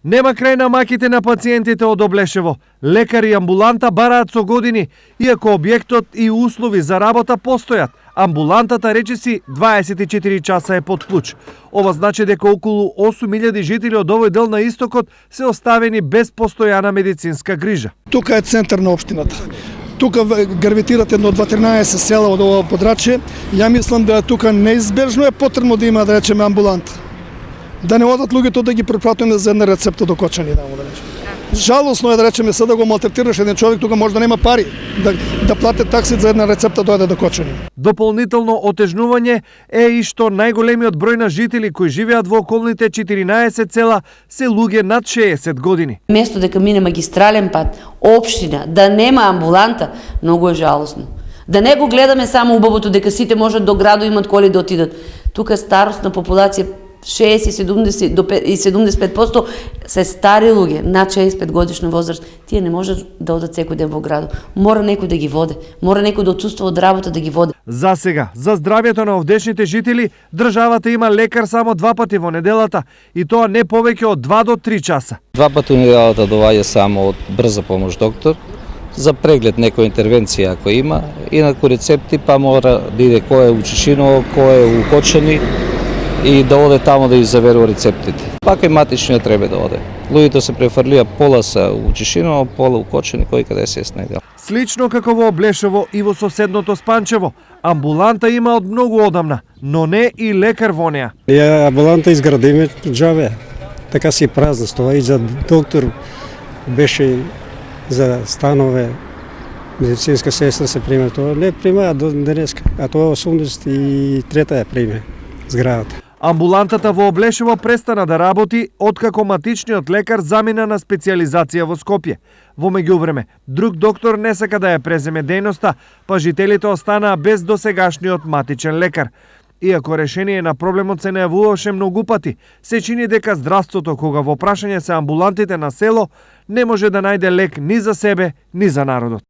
Нема крај на маките на пациентите од Облешево. Лекари и амбуланта бараат со години, иако објектот и услови за работа постојат. Амбулантата речиси 24 часа е под клуч. Ова значи дека околу 8000 жители од овој дел на истокот се оставени без постојана медицинска грижа. Тука е центар на општината. Тука гравитират едно 12 села од ова подрачје. Ја мислам да тука неизбежно е потребно да има, да речеме, амбулант. Да не одат луѓето да ги препратиме за една рецепта до Кочани, да речеме. Жалосно е, да речеме, сега да го малтретираш еден човек, тука може да нема пари да плати такси за една рецепта дојде до Кочани. Дополнително отежнување е и што најголемиот број на жители кои живеат во околните 14 села се луѓе над 60 години. Место дека мине магистрален пат, општина, да нема амбуланта, многу е жалосно. Да не го гледаме само убавото дека сите можат до градо имат коли да отидат. Тука старосна популација 60 и 75% се стари луѓе, над 65 годишна возраст. Тие не можат да одат секој ден во градот. Мора некој да ги воде, мора некој да отсуства од работа да ги воде. За сега, за здравјето на овдешните жители, државата има лекар само 2 пати во неделата, и тоа не повеќе од 2 до 3 часа. 2 пати во неделата доаѓа само од брза помош доктор, за преглед некоја интервенција ако има, инаку рецепти па мора да иде кој е у Чешиново, кој е у Кочани, и да оде тамо да изаверува рецептите. Пак и матичниот треба да оде. Луѓето се префрлија, пола се у Чешиново, пола у Кочани, кој каде се снајдел. Слично како во Облешево и во соседното Спанчево, амбуланта има од многу одамна, но не и лекар во неа. Амбуланта изградиме џаве, така си празна стоа и за доктор беше за станове, медицинска сестра се приме тоа. Не прима до денеска, а тоа 83-та е приме зградата. Амбулантата во Облешево престана да работи откако матичниот лекар замина на специјализација во Скопје. Во меѓувреме, друг доктор не сака да ја преземе дејноста, па жителите останаа без досегашниот матичен лекар. Иако решение на проблемот се најавуваше многу пати, се чини дека здравството, кога во прашање се амбулантите на село, не може да најде лек ни за себе, ни за народот.